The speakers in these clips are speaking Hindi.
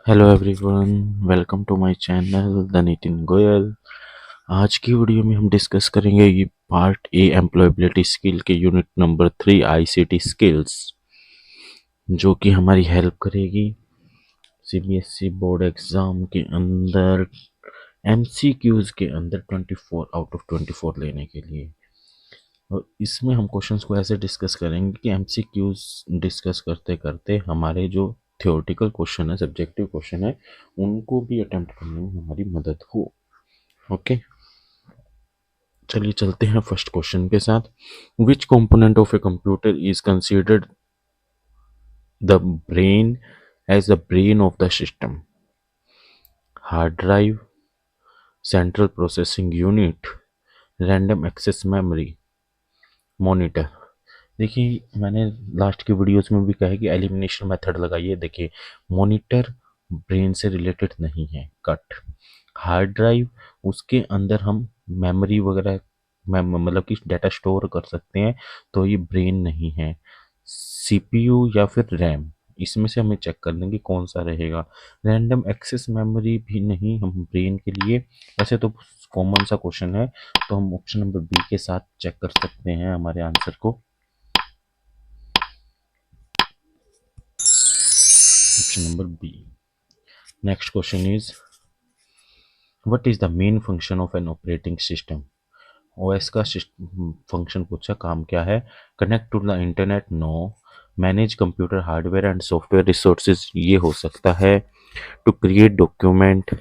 Hello everyone, welcome to my channel the Nitin Goyal. आज की वीडियो में हम डिस्कस करेंगे ये पार्ट ए एम्प्लॉयबिलिटी स्किल के यूनिट नंबर 3 आईसीटी स्किल्स, जो कि हमारी हेल्प करेगी सीबीएसई बोर्ड एग्ज़ाम के अंदर एमसीक्यूज़ के अंदर 24 आउट ऑफ 24 लेने के लिए। और इसमें हम क्वेश्चंस को ऐसे डिस्कस करेंगे कि एमसीक्यूज़ डिस्कस करते करते हमारे जो थियोरेटिकल क्वेश्चन है, सब्जेक्टिव क्वेश्चन है, उनको भी अटेम्प्ट करने में हमारी मदद हो। ओके, चलिए चलते हैं फर्स्ट क्वेश्चन के साथ। Which component of a computer is considered the brain as the brain of the system? Hard drive, central processing unit, random access memory, monitor. देखिए, मैंने लास्ट की वीडियोस में भी कहा है कि एलिमिनेशन मेथड लगाइए। देखिए, मॉनिटर ब्रेन से रिलेटेड नहीं है, कट। हार्ड ड्राइव, उसके अंदर हम मेमोरी वगैरह मतलब कि डाटा स्टोर कर सकते हैं, तो ये ब्रेन नहीं है। सीपीयू या फिर रैम, इसमें से हमें चेक कर लेंगे कौन सा रहेगा। रैंडम एक्सेस मेमोरी भी नहीं हम ब्रेन के लिए। वैसे तो कॉमन सा क्वेश्चन है, तो हम ऑप्शन नंबर बी के साथ चेक कर सकते हैं हमारे आंसर को। Option number B. Next question is, what is the main function of an operating system? OS का फंक्शन पूछा, काम क्या है? Connect to the internet, no. Manage computer hardware and software resources, ये हो सकता है। To create document,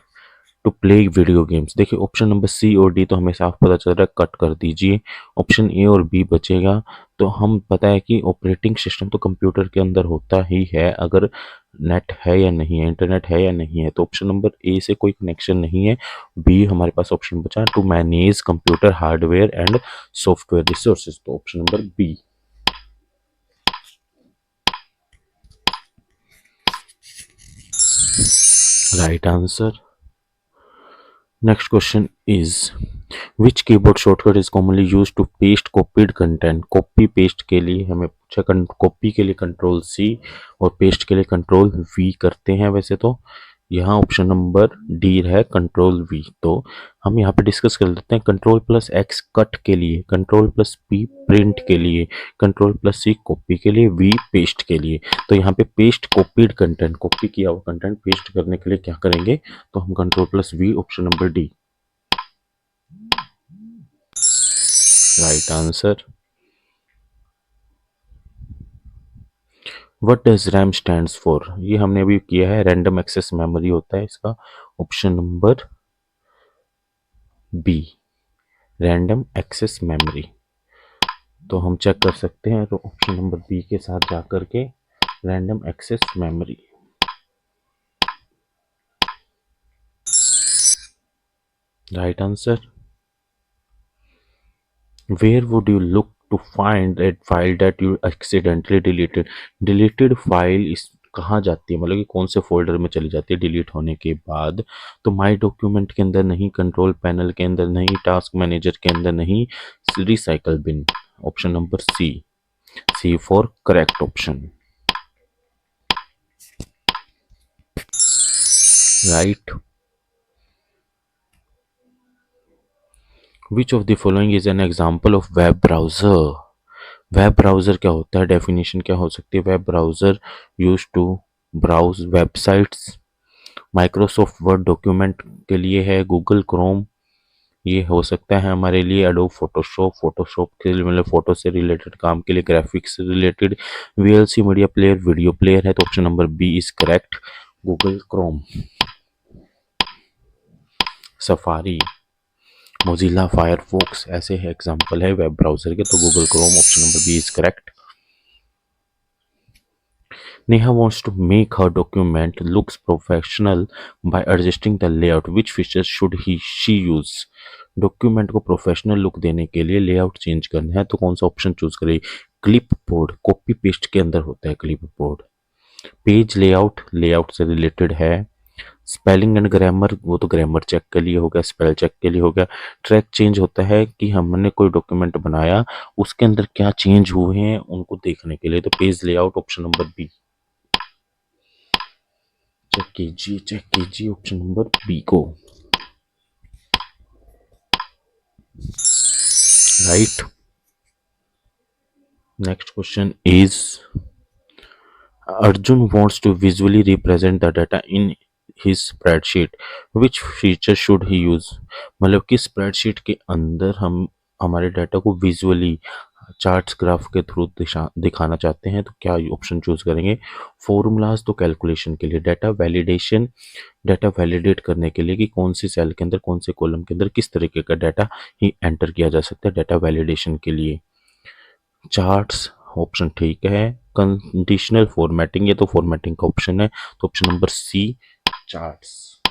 to play video games. देखिए, ऑप्शन नंबर सी और डी तो हमें साफ पता चल रहा है, कट कर दीजिए। ऑप्शन ए और बी बचेगा। तो हम पता है कि ऑपरेटिंग सिस्टम तो कंप्यूटर के अंदर होता ही है, अगर नेट है या नहीं है, इंटरनेट है या नहीं है। तो ऑप्शन नंबर ए से कोई कनेक्शन नहीं है। बी हमारे पास ऑप्शन बचा, to manage computer hardware and software resources. तो option number B right answer. Next question is, which keyboard shortcut is commonly use to paste copied content? Copy paste के लिए हमें पूछा, कॉपी के लिए कंट्रोल सी और पेस्ट के लिए कंट्रोल वी करते हैं वैसे तो। यहाँ ऑप्शन नंबर डी है, कंट्रोल वी। तो हम यहाँ पे डिस्कस कर लेते हैं। कंट्रोल प्लस एक्स कट के लिए, कंट्रोल प्लस पी प्रिंट के लिए, कंट्रोल प्लस सी कॉपी के लिए, वी पेस्ट के लिए। तो यहाँ पे पेस्ट कॉपीड कंटेंट, कॉपी किया हुआ कंटेंट पेस्ट करने के लिए क्या करेंगे? तो हम control plus V, option number D right answer. What does RAM stands for? ये हमने अभी किया है, रैंडम एक्सेस मेमोरी होता है इसका। Option number B, random access memory. तो हम चेक कर सकते हैं, तो ऑप्शन नंबर बी के साथ जाकर के random access memory right answer. Where would you look to find that file that you accidentally deleted? Deleted file इस कहाँ जाती है, मतलब कि कौन से फोल्डर में चली जाती है डिलीट होने के बाद? तो माय डॉक्यूमेंट के अंदर नहीं, कंट्रोल पैनल के अंदर नहीं, टास्क मैनेजर के अंदर नहीं, recycle bin. Option number C, C for correct option right. Which of the following is an example of web browser? Web browser क्या होता है, डेफिनेशन क्या हो सकती है? Web browser use to browse websites. Microsoft Word document के लिए है गूगल क्रोम। ये हो सकता है हमारे लिए एडोब फोटोशॉप, फोटोशॉप के लिए मतलब फोटो से रिलेटेड काम के लिए, ग्राफिक्स से related. VLC media player, video player है। तो option number B is correct, Google Chrome. Safari, Mozilla Firefox, ऐसे है एग्जांपल है वेब ब्राउजर के। तो Google Chrome, option number B is correct. Neha wants to make her document looks professional by adjusting the layout. Which features should she use? Document को प्रोफेशनल लुक देने के लिए लेआउट चेंज करना है, तो कौन सा ऑप्शन चूज करें? क्लिप बोर्ड, कॉपी पेस्ट के अंदर होता है clip board. Page layout, layout से रिलेटेड है। स्पेलिंग एंड ग्रामर, वो तो ग्रामर चेक के लिए हो गया, स्पेल चेक के लिए हो गया। ट्रैक चेंज होता है कि हमने कोई डॉक्यूमेंट बनाया, उसके अंदर क्या चेंज हुए हैं उनको देखने के लिए। तो page layout, option number B check कीजिए ऑप्शन नंबर बी को। Right. Next question is Arjun wants to visually represent the data in his spreadsheet. Which feature should he use? मतलब कि स्प्रेडशीट के अंदर हम हमारे डाटा को विजुअली चार्ट्स ग्राफ के थ्रू दिखाना चाहते हैं तो क्या ऑप्शन चूज करेंगे? फॉर्मूलाज तो कैलकुलेशन के लिए, डाटा वैलिडेशन डाटा वैलिडेट करने के लिए कि कौन सी सेल के अंदर कौन से कॉलम के अंदर किस तरीके का डाटा ही एंटर किया जा सकता है डाटा वैलिडेशन के लिए। चार्ट्स ऑप्शन ठीक है। कंडीशनल फॉर्मेटिंग, ये तो फॉर्मेटिंग का ऑप्शन है, तो option number C charts.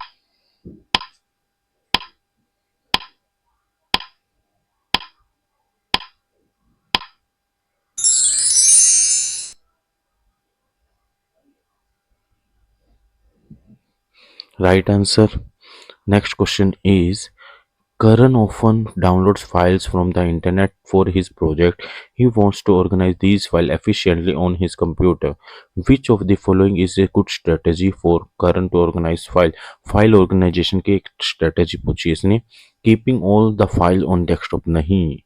Right answer. Next question is Karan often downloads files from the internet for his project. He wants to organize these files efficiently on his computer. Which of the following is a good strategy for Karan to organize file? File organization की एक strategy पूछी इसने। Keeping all the file on desktop, नहीं,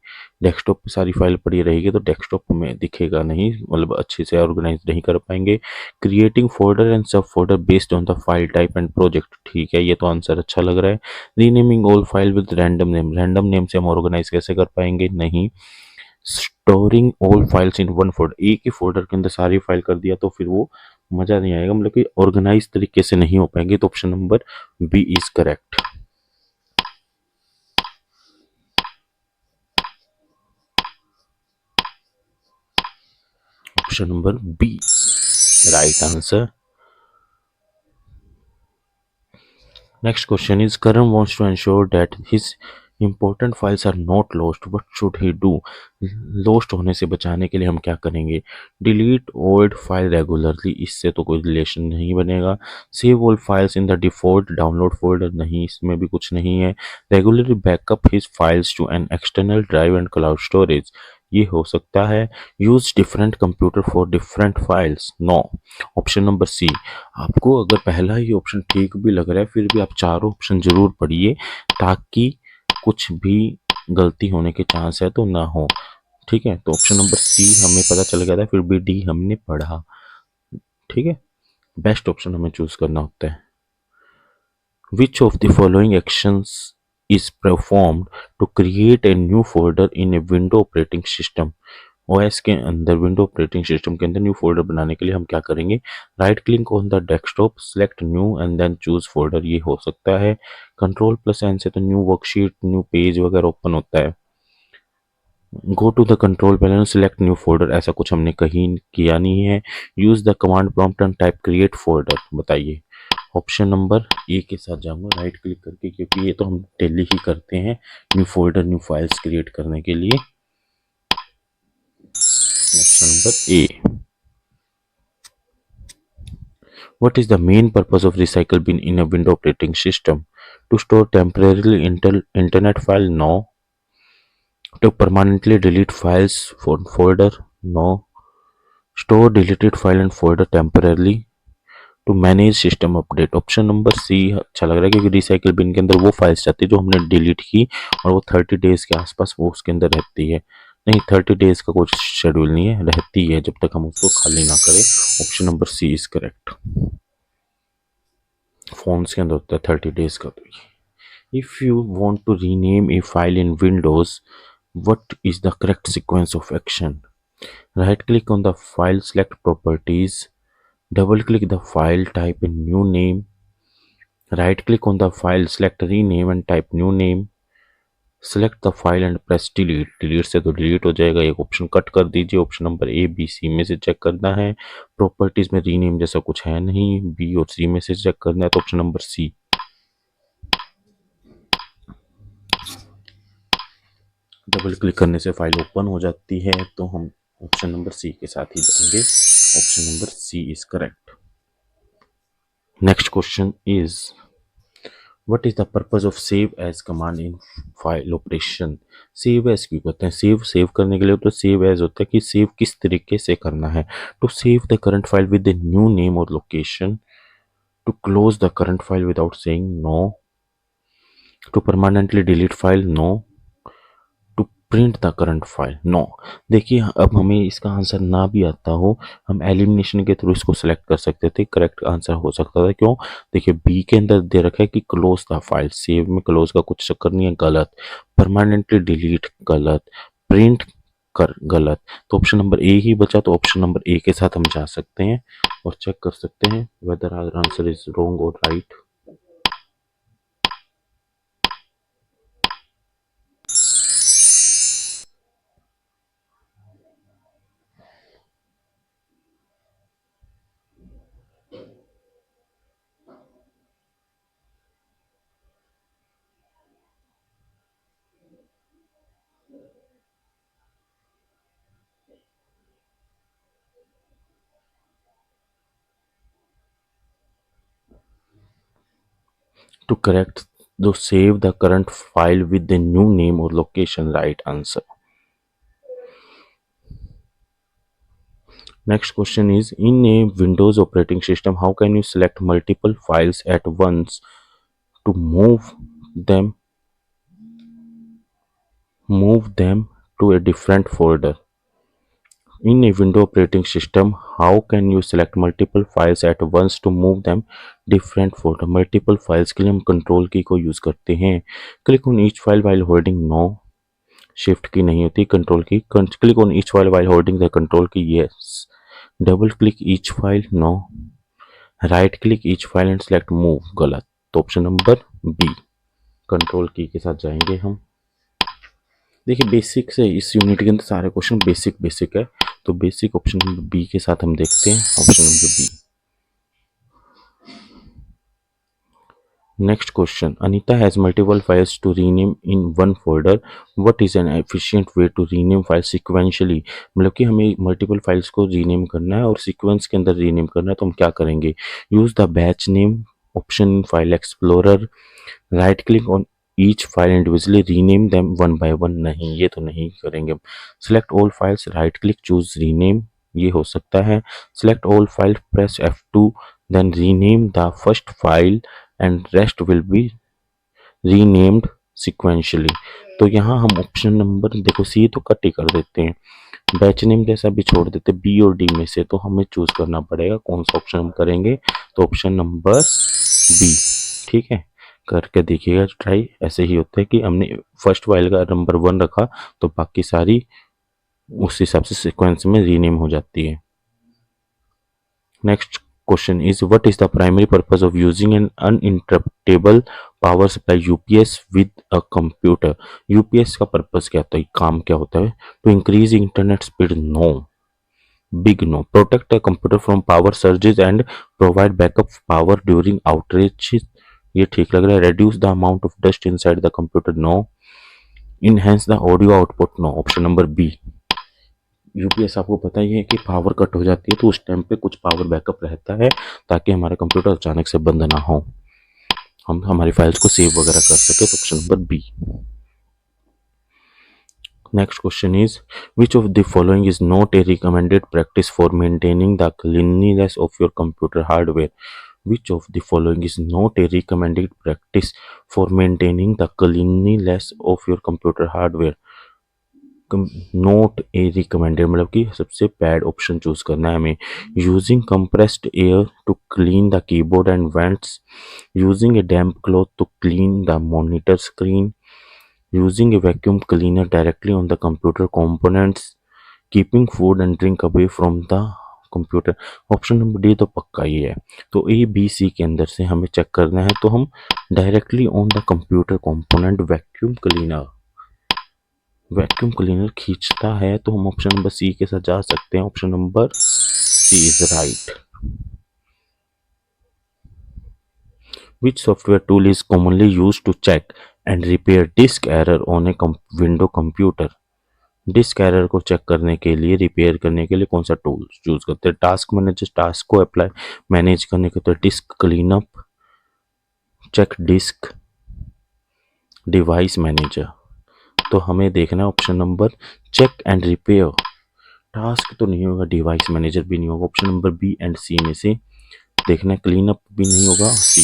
डेस्कटॉप पे सारी फाइल पड़ी रहेगी तो डेस्कटॉप में दिखेगा नहीं, मतलब अच्छे से ऑर्गेनाइज नहीं कर पाएंगे। क्रिएटिंग फोल्डर एंड सब folder based on the file type and project, ठीक है, ये तो आंसर अच्छा लग रहा है। Renaming all file with random name से हम ऑर्गेनाइज कैसे कर पाएंगे? नहीं। Storing all files in one folder, एक ही फोल्डर के अंदर सारी फाइल कर दिया तो फिर वो मजा नहीं आएगा, मतलब कि ऑर्गेनाइज तरीके से नहीं हो पाएंगे, तो option number B is correct. Option number B right answer. Next question is Karan wants to ensure that his important files are not lost. What should he do? Lost होने से बचाने के लिए हम क्या करेंगे? Delete old file regularly, इससे तो कोई रिलेशन नहीं बनेगा। Save all files in the default download folder, नहीं, इसमें भी कुछ नहीं है। Regularly backup his files to an external drive and cloud storage, ये हो सकता है। Use different computer for different files, no. Option number C. आपको अगर पहला ही ऑप्शन ठीक भी लग रहा है फिर भी आप चारों ऑप्शन जरूर पढ़िए ताकि कुछ भी गलती होने के चांस है तो ना हो, ठीक है। तो ऑप्शन नंबर सी हमें पता चल गया था, फिर भी डी हमने पढ़ा, ठीक है। बेस्ट ऑप्शन हमें चूज करना होता है। Which of the following actions is performed to create a new folder in a window operating system? OS के अंदर विंडो ऑपरेटिंग सिस्टम के अंदर न्यू फोल्डर बनाने के लिए हम क्या करेंगे? Right click on the desktop, select new and then choose folder, ये हो सकता है। कंट्रोल प्लस एन से तो न्यू वर्कशीट न्यू पेज वगैरह ओपन होता है। Go to the control panel, select new folder, ऐसा कुछ हमने कहीं किया नहीं है। Use the command prompt and type create folder, बताइए। ऑप्शन नंबर ए के साथ जाऊंगा राइट क्लिक करके, क्योंकि ये तो हम डेली ही करते हैं new folder new files create करने के लिए। Option number A. What is the main purpose of recycle bin in a window operating system? To store temporarily internet file? No. To permanently delete files from folder? No. Store deleted file and folder temporarily? To manage system update, option number C अच्छा लग रहा है, क्योंकि रिसाइकल बिन के अंदर वो फाइल्स जाती है जो हमने डिलीट की और वो 30 डेज के आसपास वो उसके अंदर रहती है। नहीं, 30 डेज का कुछ शेड्यूल नहीं है, रहती है जब तक हम उसको खाली ना करें। Option number C is correct. Phones के अंदर होता है 30 डेज का। तो if you want to rename a file in Windows, what is the correct sequence of action? Right click on the file, select properties, double click the file, type in new name, right click on the file, select rename and type new name, select the file and press delete, delete से तो डिलीट हो जाएगा, एक ऑप्शन कट कर दीजिए। Option number A B C में से चेक करना है, प्रॉपर्टीज में रीनेम जैसा कुछ है नहीं, बी और सी में से चेक करना है, तो option number C. Double click करने से फाइल ओपन हो जाती है, तो हम ऑप्शन नंबर सी के साथ ही जाएंगे। Option number C is correct. Next question is What is the purpose of save as command in file operation? Save as क्यों कहते हैं? सेव करने के लिए तो सेव एज होता है कि सेव किस तरीके से करना है। To save the current file with the new name और location, to close the current file without saving no, to permanently delete file no, to print the current file no. देखिए अब हमें इसका आंसर ना भी आता हो, हम एलिमिनेशन के थ्रू इसको सिलेक्ट कर सकते थे, करेक्ट आंसर हो सकता था। क्यों? देखिए बी के अंदर दे रखा है कि क्लोज द फाइल, सेव में क्लोज का कुछ चक्कर नहीं है, गलत। परमानेंटली डिलीट गलत, प्रिंट कर गलत। तो ऑप्शन नंबर ए ही बचा, तो ऑप्शन नंबर ए के साथ हम जा सकते हैं और चेक कर सकते हैं whether our answer is wrong और right. To correct, to save the current file with the new name or location, right answer. Next question is, in a Windows operating system, how can you select multiple files at once to them move them to a different folder? In a Windows operating system, how can you select multiple files at once to move them different folder? Multiple files के लिए हम कंट्रोल की को यूज करते हैं। Click on each file while holding no, shift key नहीं होती, control key. Click on each file while holding the control key, yes. Double click each file, no. Right click each file and select move, गलत। तो ऑप्शन नंबर बी, कंट्रोल की के साथ जाएंगे हम। देखिए बेसिक से इस यूनिट के अंदर सारे क्वेश्चन बेसिक बेसिक है, तो बेसिक ऑप्शन नंबर बी के साथ हम देखते हैं, option number B. Next question. Anita has multiple files to rename in one folder. What is an efficient way to rename files sequentially? मतलब कि हमें मल्टीपल फाइल्स को रीनेम करना है और सीक्वेंस के अंदर रीनेम करना है, तो हम क्या करेंगे? Use the batch name option in file explorer, right click on each file individually, rename them one by one, नहीं ये तो नहीं करेंगे। Select all files, right click choose rename, ये हो सकता है। Select all file, press F2, then rename the first file and rest will be renamed sequentially. तो यहाँ हम ऑप्शन नंबर, देखो सी तो कट ही कर देते हैं, बैच नेम जैसा भी छोड़ देते, बी और डी में से तो हमें चूज करना पड़ेगा कौन सा ऑप्शन हम करेंगे। तो ऑप्शन नंबर बी, ठीक है, करके देखिएगा ट्राई। ऐसे ही होता है कि हमने फर्स्ट फाइल का नंबर 1 रखा तो बाकी सारी उस हिसाब से सीक्वेंस में रीनेम हो जाती है। Next question is, what is the primary purpose of using an uninterruptible power supply UPS with a computer? UPS का पर्पस क्या होता है, काम क्या होता है? To increase internet speed, no, big no. Protect a computer from power surges and provide backup power during outrages, ये ठीक लग रहा है। Reduce the amount of dust inside the computer, no. Enhance the audio output, no. Option number B. UPS आपको पता ही है कि पावर कट हो जाती है तो उस टाइम पे कुछ पावर बैकअप रहता है ताकि हमारा कंप्यूटर अचानक से बंद ना हो, हम हमारी फाइल्स को सेव वगैरह कर सके। तो option number B. Next question is, which of the following is not a recommended practice for maintaining the cleanliness of your computer hardware? Which of the following is not a recommended practice for maintaining the cleanliness of your computer hardware? Not a recommended मतलब कि सबसे बैड ऑप्शन चूज करना है हमें। Using compressed air to clean the keyboard and vents, using a damp cloth to clean the monitor screen, using a vacuum cleaner directly on the computer components, keeping food and drink away from the computer. Option number D तो पक्का ही है। तो ए बी सी के अंदर से हमें चेक करना है, तो हम directly on the computer component vacuum cleaner खींचता है, तो हम ऑप्शन नंबर सी के साथ जा सकते हैं। Option number C is right. Which software tool is commonly use to check and repair disk error on a window computer? Disk error को चेक करने के लिए, रिपेयर करने के लिए कौन सा टूल यूज करते हैं? टास्क मैनेजर, टास्क को अप्लाई मैनेज करने के, तो disk cleanup, check disk, device manager. तो हमें देखना है option number check and repair. Task तो नहीं होगा, डिवाइस मैनेजर भी नहीं होगा। Option number B and C में से देखना क्लीन अप भी नहीं होगा। C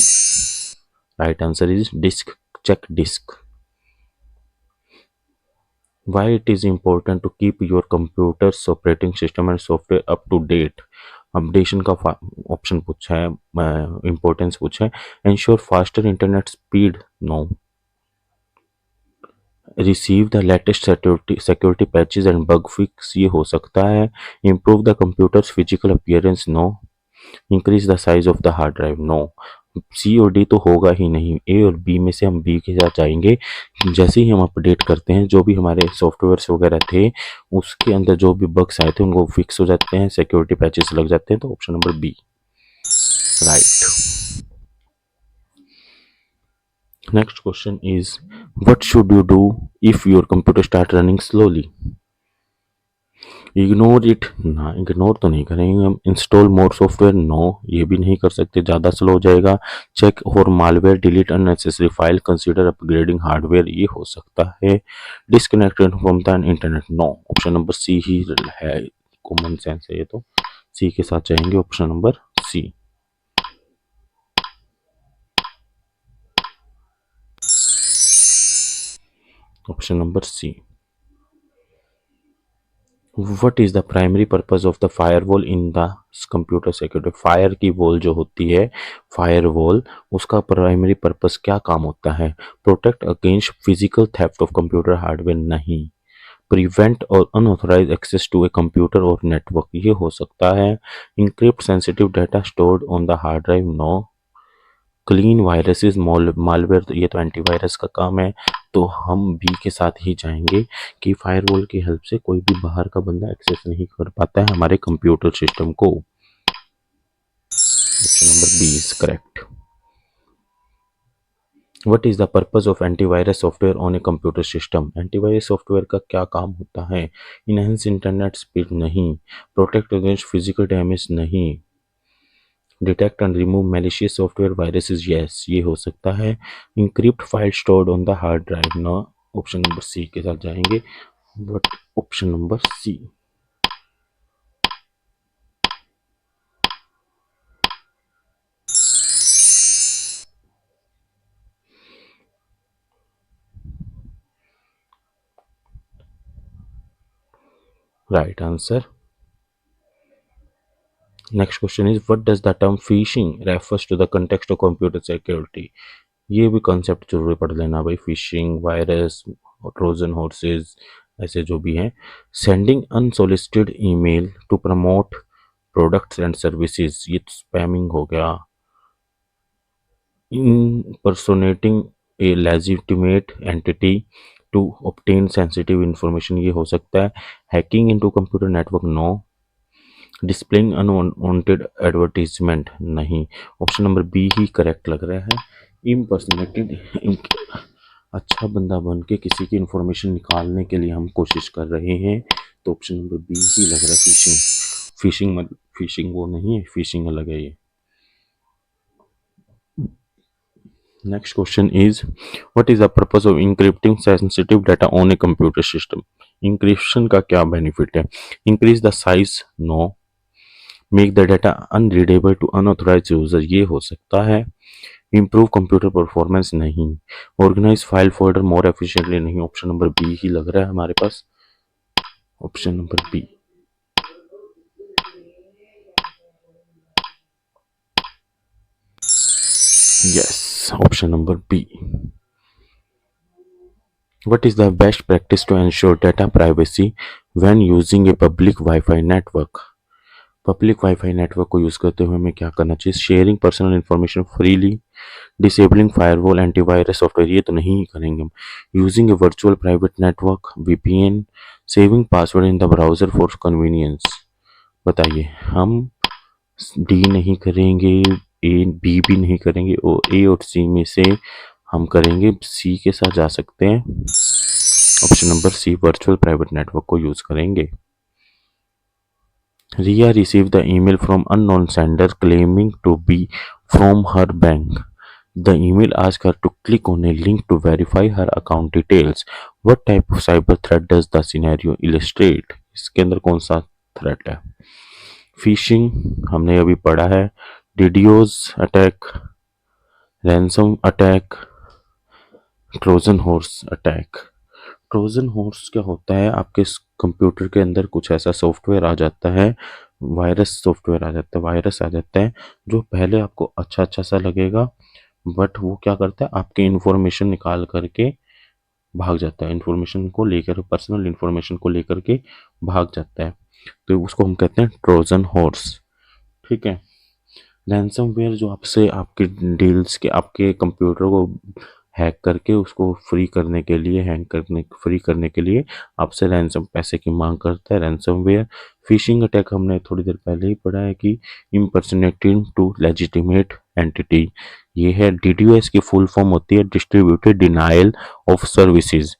right answer is disk check disk. Why it is important to keep your computer's operating system and software up to date? Updation का ऑप्शन पूछा है, इंपॉर्टेंस पूछा है। Ensure faster internet speed, no. Receive the latest security patches and bug fix, ये हो सकता है। Improve the computer's physical appearance, no. Increase the size of the hard drive, no. C और डी तो होगा ही नहीं। ए और बी में से हम बी के साथ जाएंगे। जैसे ही हम अपडेट करते हैं, जो भी हमारे सॉफ्टवेयर्स वगैरह थे उसके अंदर जो भी बग्स आए थे उनको फिक्स हो जाते हैं, सिक्योरिटी पैचेस लग जाते हैं। तो option number B right. Next question is what should you do if your computer start running slowly? Ignore it ना, इग्नोर तो नहीं करेंगे हम। इंस्टॉल मोर सॉफ्टवेयर, नो, ये भी नहीं कर सकते, ज़्यादा स्लो हो जाएगा। Check for malware, delete unnecessary file, consider upgrading hardware, ये हो सकता है। Disconnected from the internet, no. Option number C ही है, कॉमन सेंस है ये तो। सी के साथ जाएंगे, option number C. Option number C. What is the primary purpose of the fire wall in the computer security? Fire की वॉल जो होती है, फायर वॉल, उसका प्राइमरी पर्पज क्या काम होता है? Protect against physical theft of computer hardware, नहीं। Prevent or unauthorise access to a computer or network, ये हो सकता है। Encrypt sensitive data stored on the hard drive, no. Clean viruses malware, तो ये तो एंटीवायरस का काम है। तो हम बी के साथ ही जाएंगे कि फायरवॉल की हेल्प से कोई भी बाहर का बंदा एक्सेस नहीं कर पाता है हमारे कंप्यूटर सिस्टम को। Option number B is correct. What is the purpose of antivirus software on a computer system? Antivirus software का क्या काम होता है? इनहेंस इंटरनेट स्पीड, नहीं। प्रोटेक्ट अगेंस्ट फिजिकल डैमेज, नहीं। Detect and remove malicious software viruses, yes, ये हो सकता है। Encrypt file stored on the hard drive, no. Option number C के साथ जाएंगे, but option number C. Right answer. Next question is what does the term phishing refers to the context of computer security? ये भी कॉन्सेप्ट जरूर पढ़ लेना भाई। फिशिंग, वायरस, ट्रोजन हॉर्सेस, ऐसे जो भी हैं। Sending unsolicited email to promote products and services, ये स्पैमिंग हो गया। impersonating a legitimate entity to obtain sensitive information, ये हो सकता है। Hacking into computer network, no. Displaying unwanted advertisement, नहीं। ऑप्शन नंबर बी ही करेक्ट लग रहा है। इम्पर्सोनेटेड, अच्छा बंदा बन के किसी की इंफॉर्मेशन निकालने के लिए हम कोशिश कर रहे हैं, तो ऑप्शन नंबर बी ही लग रहा है। फिशिंग, फिशिंग वो नहीं है, फिशिंग अलग है ये। Next question is, what is the purpose of encrypting sensitive data on a computer system? Encryption का क्या benefit है? Increase the size, no. Make the data unreadable to unauthorized user, ये हो सकता है। Improve computer performance, नहीं। Organize file folder more efficiently, नहीं। ऑप्शन नंबर बी ही लग रहा है हमारे पास, option number B. Yes, option number B. What is the best practice to ensure data privacy when using a public Wi-Fi network? Public wifi network को यूज़ करते हुए हमें क्या करना चाहिए? Sharing personal information freely, disabling firewall, antivirus software, ये तो नहीं करेंगे हम। Using A virtual private network, VPN, saving password in the browser for convenience. बताइए, हम डी नहीं करेंगे, ए बी भी नहीं करेंगे, और ए और सी में से हम करेंगे सी के साथ जा सकते हैं। Option number C, virtual private network को यूज करेंगे। Riya receive the email from unknown sender claiming to be from her bank. The email ask her to click on a link to verify her account details. What type of cyber threat does the scenario illustrate? इसके अंदर कौन सा थ्रेट है? फिशिंग हमने अभी पढ़ा है। DDoS attack, ransom attack, Trojan horse attack. Trojan horse क्या होता है, आपके कंप्यूटर के अंदर कुछ ऐसा सॉफ्टवेयर आ जाता है, वायरस सॉफ्टवेयर आ जाता है, वायरस आ जाता है, जो पहले आपको अच्छा अच्छा सा लगेगा, बट वो क्या करता है, आपकी इंफॉर्मेशन निकाल करके भाग जाता है, इंफॉर्मेशन को लेकर, पर्सनल इंफॉर्मेशन को लेकर के भाग जाता है। तो उसको हम कहते हैं ट्रोजन हॉर्स। ठीक है। रैंसमवेयर जो आपसे आपके डील्स के, आपके कंप्यूटर को हैक करके उसको फ्री करने के लिए, हैक करने फ्री करने के लिए आपसे रैंसम पैसे की मांग करता है, रैंसमवेयर। फिशिंग अटैक हमने थोड़ी देर पहले ही पढ़ा है कि इम्पर्सनेटिंग टू लेजिटिमेट एंटिटी, ये है। डीडीओएस की फुल फॉर्म होती है डिस्ट्रीब्यूटेड डिनायल ऑफ सर्विसेज।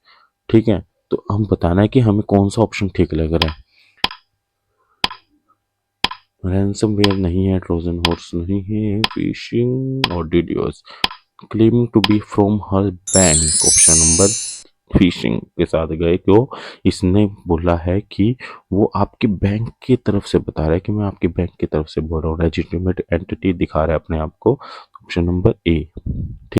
ठीक है। तो हम बताना है कि हमें कौन सा ऑप्शन ठीक लग रहा है। रैंसमवेयर नहीं है, ट्रोजन हॉर्स नहीं है, फिशिंग और DDoS. Claiming to be from her bank, option number phishing के साथ गए, क्यों, इसने बोला है कि वो आपकी बैंक की तरफ से बता रहा है कि मैं आपकी बैंक की तरफ से बोल रहा हूँ, लेजिटिमेट एंटिटी दिखा रहा है अपने आप को, ऑप्शन नंबर ए।